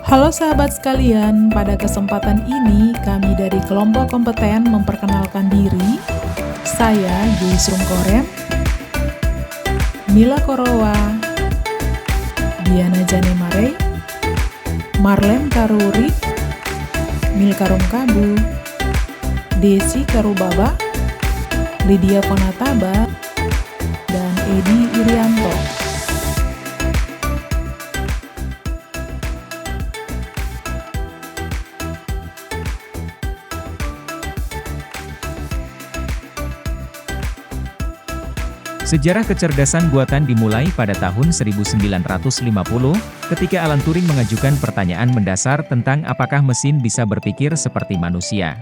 Halo sahabat sekalian, pada kesempatan ini kami dari kelompok kompeten memperkenalkan diri. Saya Joyce Rungkorem, Mila Korowa, Diana Janemare, Marlem Karuri, Milkarum Kabu, Desi Karubaba, Lydia Ponataba, dan Edi Irianto. Sejarah kecerdasan buatan dimulai pada tahun 1950, ketika Alan Turing mengajukan pertanyaan mendasar tentang apakah mesin bisa berpikir seperti manusia.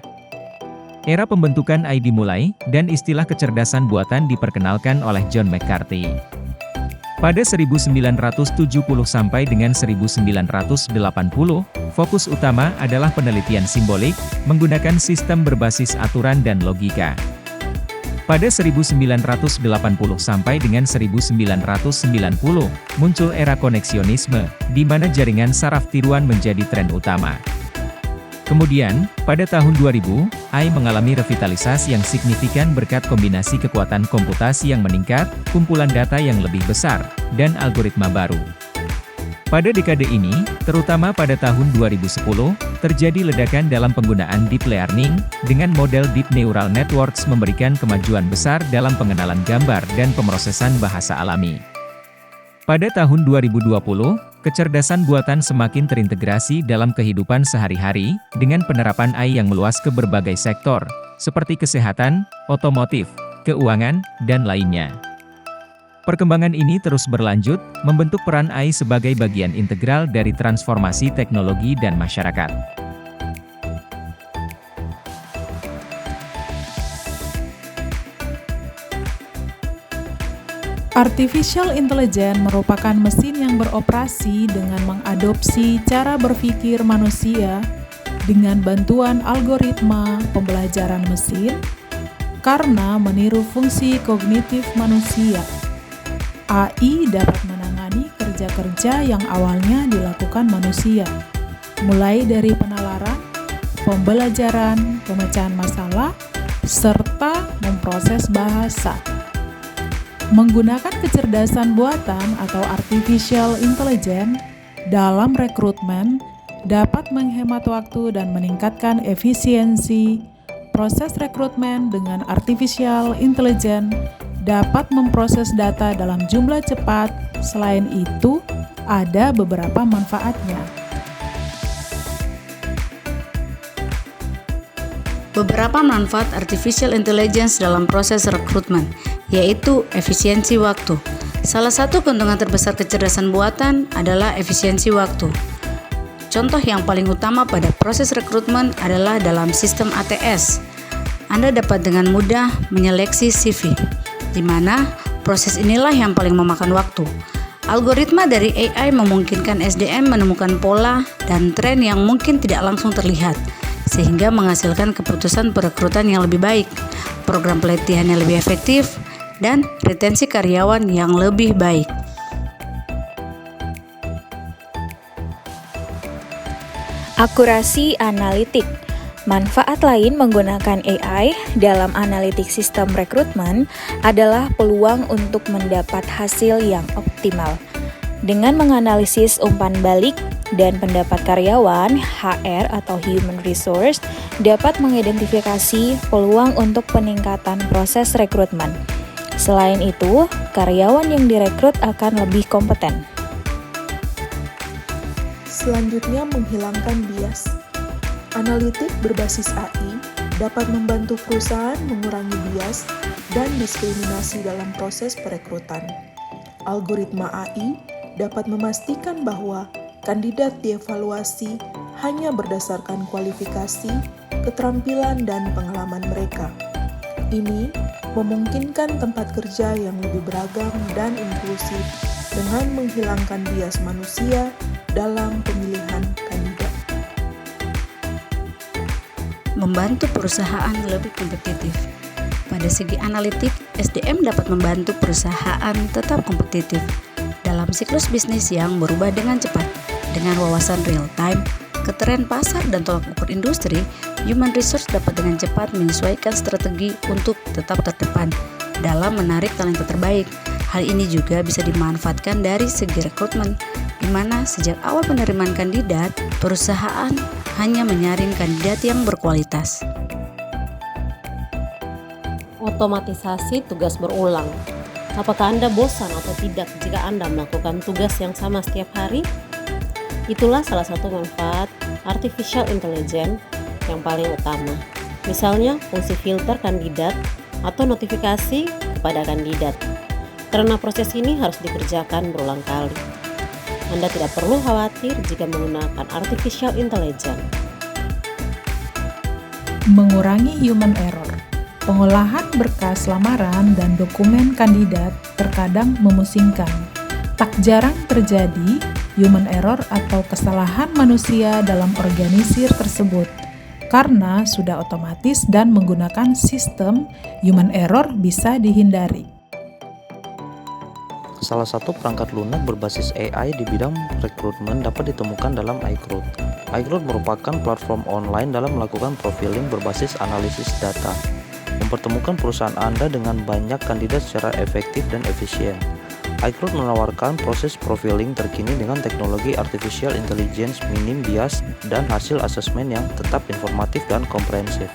Era pembentukan AI dimulai, dan istilah kecerdasan buatan diperkenalkan oleh John McCarthy. Pada 1970 sampai dengan 1980, fokus utama adalah penelitian simbolik, menggunakan sistem berbasis aturan dan logika. Pada 1980 sampai dengan 1990, muncul era koneksionisme, di mana jaringan saraf tiruan menjadi tren utama. Kemudian, pada tahun 2000, AI mengalami revitalisasi yang signifikan berkat kombinasi kekuatan komputasi yang meningkat, kumpulan data yang lebih besar, dan algoritma baru. Pada dekade ini, terutama pada tahun 2010, terjadi ledakan dalam penggunaan deep learning, dengan model deep neural networks memberikan kemajuan besar dalam pengenalan gambar dan pemrosesan bahasa alami. Pada tahun 2020, kecerdasan buatan semakin terintegrasi dalam kehidupan sehari-hari, dengan penerapan AI yang meluas ke berbagai sektor, seperti kesehatan, otomotif, keuangan, dan lainnya. Perkembangan ini terus berlanjut, membentuk peran AI sebagai bagian integral dari transformasi teknologi dan masyarakat. Artificial Intelligence merupakan mesin yang beroperasi dengan mengadopsi cara berpikir manusia dengan bantuan algoritma pembelajaran mesin, karena meniru fungsi kognitif manusia. AI dapat menangani kerja-kerja yang awalnya dilakukan manusia, mulai dari penalaran, pembelajaran, pemecahan masalah, serta memproses bahasa. Menggunakan kecerdasan buatan atau artificial intelligence dalam rekrutmen dapat menghemat waktu dan meningkatkan efisiensi. Proses rekrutmen dengan artificial intelligence dapat memproses data dalam jumlah cepat. Selain itu, ada beberapa manfaatnya. Beberapa manfaat artificial intelligence dalam proses rekrutmen, yaitu efisiensi waktu. Salah satu keuntungan terbesar kecerdasan buatan adalah efisiensi waktu. Contoh yang paling utama pada proses rekrutmen adalah dalam sistem ATS. Anda dapat dengan mudah menyeleksi CV, di mana proses inilah yang paling memakan waktu. Algoritma dari AI memungkinkan SDM menemukan pola dan tren yang mungkin tidak langsung terlihat, sehingga menghasilkan keputusan perekrutan yang lebih baik, program pelatihan yang lebih efektif, dan retensi karyawan yang lebih baik. Akurasi analitik. Manfaat lain menggunakan AI dalam analitik sistem rekrutmen adalah peluang untuk mendapat hasil yang optimal. Dengan menganalisis umpan balik dan pendapat karyawan, HR atau Human Resource dapat mengidentifikasi peluang untuk peningkatan proses rekrutmen. Selain itu, karyawan yang direkrut akan lebih kompeten. Selanjutnya, menghilangkan bias. Analitik berbasis AI dapat membantu perusahaan mengurangi bias dan diskriminasi dalam proses perekrutan. Algoritma AI dapat memastikan bahwa kandidat dievaluasi hanya berdasarkan kualifikasi, keterampilan, dan pengalaman mereka. Ini memungkinkan tempat kerja yang lebih beragam dan inklusif dengan menghilangkan bias manusia dalam pemilihan kandidat. Membantu perusahaan lebih kompetitif. Pada segi analitik, SDM dapat membantu perusahaan tetap kompetitif dalam siklus bisnis yang berubah dengan cepat. Dengan wawasan real time, ketren pasar dan tolak ukur industri, human resource dapat dengan cepat menyesuaikan strategi untuk tetap terdepan dalam menarik talenta terbaik. Hal ini juga bisa dimanfaatkan dari segi rekrutmen, di mana sejak awal penerimaan kandidat, perusahaan hanya menyaring kandidat yang berkualitas. Otomatisasi tugas berulang. Apakah Anda bosan atau tidak jika Anda melakukan tugas yang sama setiap hari? Itulah salah satu manfaat artificial intelligence yang paling utama. Misalnya fungsi filter kandidat atau notifikasi kepada kandidat. Karena proses ini harus dikerjakan berulang kali. Anda tidak perlu khawatir jika menggunakan artificial intelligence. Mengurangi human error. Pengolahan berkas lamaran dan dokumen kandidat terkadang memusingkan. Tak jarang terjadi human error atau kesalahan manusia dalam organisir tersebut. Karena sudah otomatis dan menggunakan sistem, human error bisa dihindari. Salah satu perangkat lunak berbasis AI di bidang rekrutmen dapat ditemukan dalam iCrowd. iCrowd merupakan platform online dalam melakukan profiling berbasis analisis data, mempertemukan perusahaan Anda dengan banyak kandidat secara efektif dan efisien. iCrowd menawarkan proses profiling terkini dengan teknologi artificial intelligence minim bias dan hasil asesmen yang tetap informatif dan komprehensif.